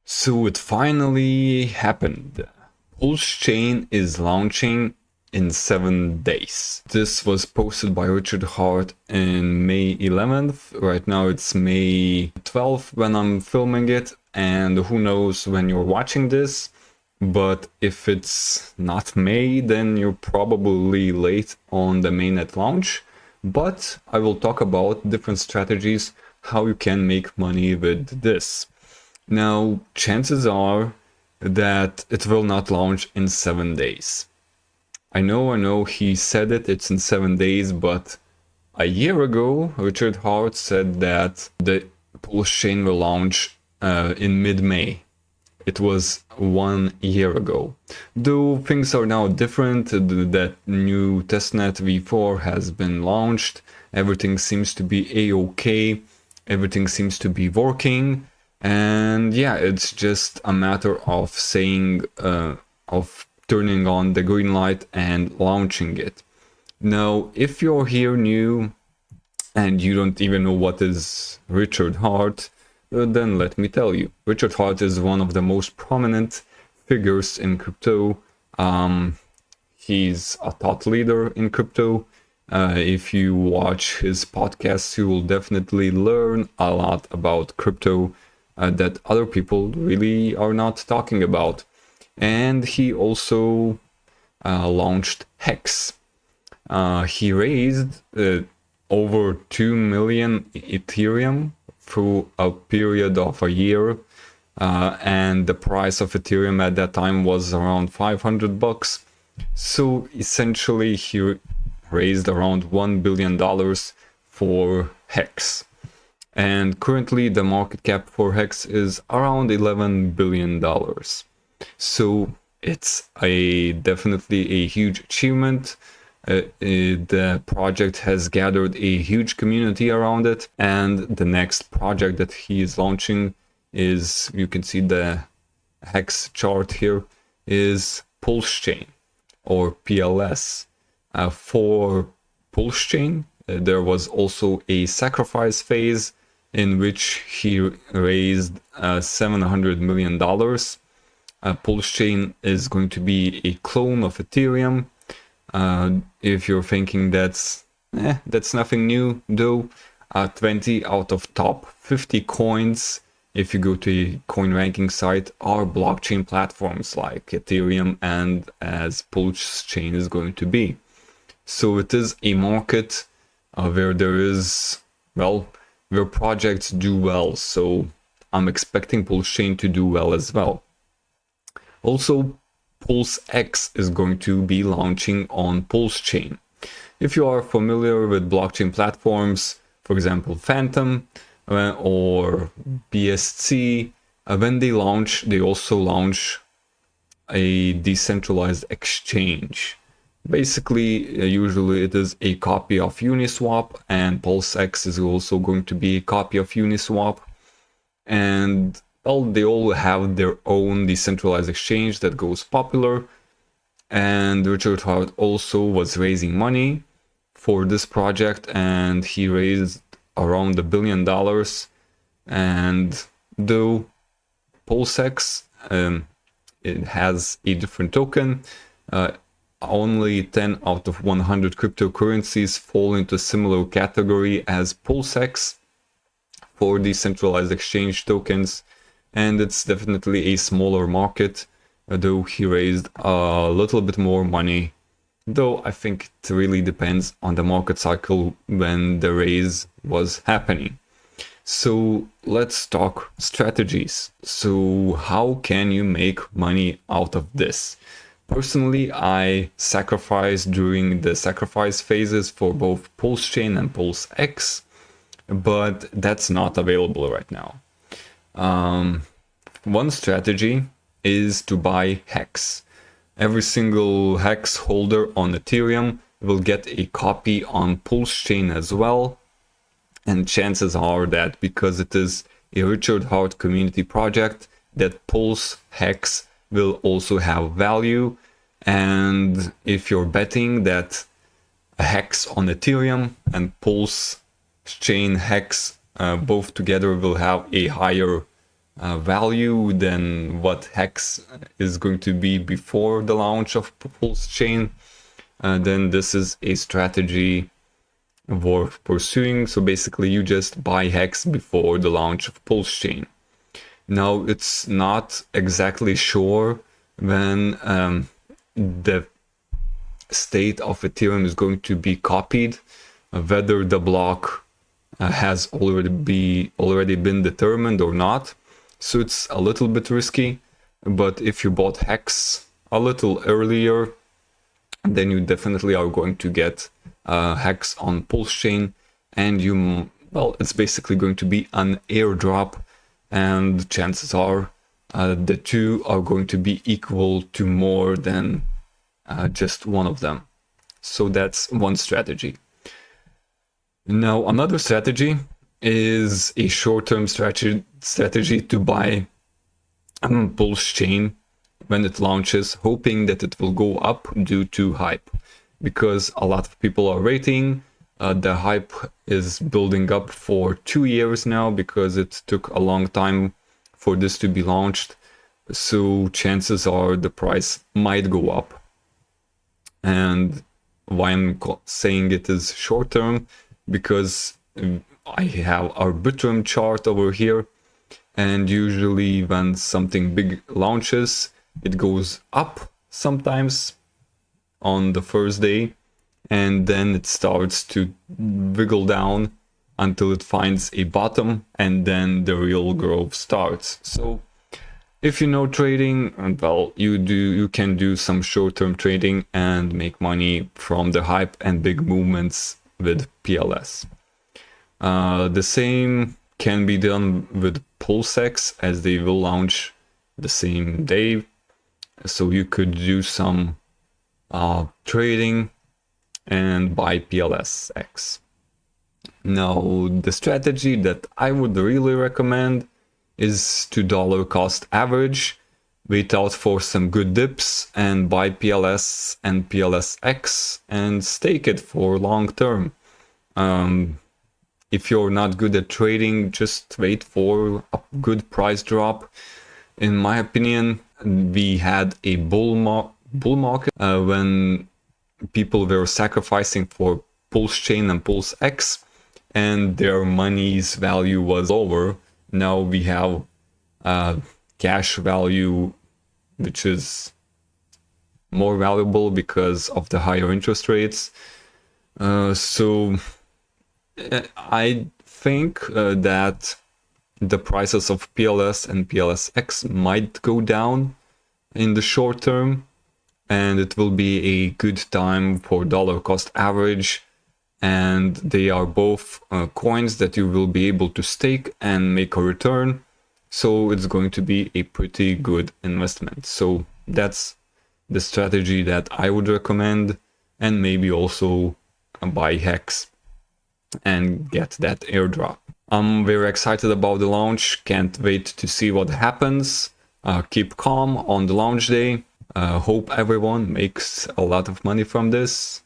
So it finally happened. PulseChain is launching in 7 days. This was posted by Richard Hart in May 11th. Right now it's May 12th when I'm filming it, and who knows when you're watching this. But if it's not May, then you're probably late on the mainnet launch. But I will talk about different strategies, how you can make money with this. Now, chances are that it will not launch in 7 days. I know, he said it's in 7 days, but a year ago, Richard Hart said that the PulseChain will launch in mid-May. It was 1 year ago. Though things are now different, that new testnet v4 has been launched, everything seems to be a-okay, everything seems to be working, and yeah, it's just a matter of saying, of turning on the green light and launching it. Now, if you're here new and you don't even know what is Richard Hart, then let me tell you. Richard Hart is one of the most prominent figures in crypto. He's a thought leader in crypto. If you watch his podcasts, you will definitely learn a lot about crypto that other people really are not talking about. And he also launched Hex. He raised over 2 million Ethereum through a period of a year, and the price of Ethereum at that time was around $500. So essentially he raised around $1 billion for Hex. And currently the market cap for Hex is around $11 billion. So it's definitely a huge achievement. The project has gathered a huge community around it, and the next project that he is launching is, you can see the Hex chart here, is PulseChain or PLS. For PulseChain, there was also a sacrifice phase in which he raised $700 million. PulseChain is going to be a clone of Ethereum. If you're thinking that's nothing new, though, 20 out of top 50 coins, if you go to a coin ranking site, are blockchain platforms like Ethereum and as PulseChain is going to be. So it is a market where there is, well, where projects do well. So I'm expecting PulseChain to do well as well. Also, PulseX is going to be launching on PulseChain. If you are familiar with blockchain platforms, for example, Phantom or BSC, when they launch, they also launch a decentralized exchange. Basically, usually it is a copy of Uniswap, and PulseX is also going to be a copy of Uniswap. And well, they all have their own decentralized exchange that goes popular. And Richard Hart also was raising money for this project, and he raised around $1 billion. And though PulseX, it has a different token, only 10 out of 100 cryptocurrencies fall into a similar category as PulseX for decentralized exchange tokens. And it's definitely a smaller market, though he raised a little bit more money. Though I think it really depends on the market cycle when the raise was happening. So let's talk strategies. So how can you make money out of this? Personally, I sacrificed during the sacrifice phases for both PulseChain and PulseX, but that's not available right now. One strategy is to buy Hex. Every single Hex holder on Ethereum will get a copy on PulseChain as well. And chances are that because it is a Richard Hart community project, that Pulse Hex will also have value. And if you're betting that a Hex on Ethereum and PulseChain Hex both together will have a higher value than what Hex is going to be before the launch of PulseChain, then this is a strategy worth pursuing. So basically you just buy Hex before the launch of PulseChain. Now it's not exactly sure when the state of Ethereum is going to be copied, whether the block has already been determined or not. So it's a little bit risky, but if you bought Hex a little earlier, then you definitely are going to get Hex on PulseChain, and well, it's basically going to be an airdrop, and chances are the two are going to be equal to more than just one of them. So that's one strategy. Now another strategy is a short-term strategy to buy PulseChain when it launches, hoping that it will go up due to hype, because a lot of people are waiting. The hype is building up for 2 years now because it took a long time for this to be launched. So chances are the price might go up. And why I'm saying it is short term, because I have our Arbitrum chart over here, and usually when something big launches, it goes up sometimes on the first day, and then it starts to wiggle down until it finds a bottom, and then the real growth starts. So if you know trading, well, you can do some short-term trading and make money from the hype and big movements with PLS. The same can be done with PulseX, as they will launch the same day. So you could do some trading and buy PLSX. Now, the strategy that I would really recommend is to dollar cost average, wait out for some good dips, and buy PLS and PLSX and stake it for long term. If you're not good at trading, just wait for a good price drop. In my opinion, we had a bull market when people were sacrificing for PulseChain and PulseX, and their money's value was lower. Now we have cash value, which is more valuable because of the higher interest rates. So I think that the prices of PLS and PLSX might go down in the short term, and it will be a good time for dollar cost average. And they are both coins that you will be able to stake and make a return. So it's going to be a pretty good investment. So that's the strategy that I would recommend, and maybe also buy Hex and get that airdrop. I'm very excited about the launch. Can't wait to see what happens. Keep calm on the launch day. Hope everyone makes a lot of money from this.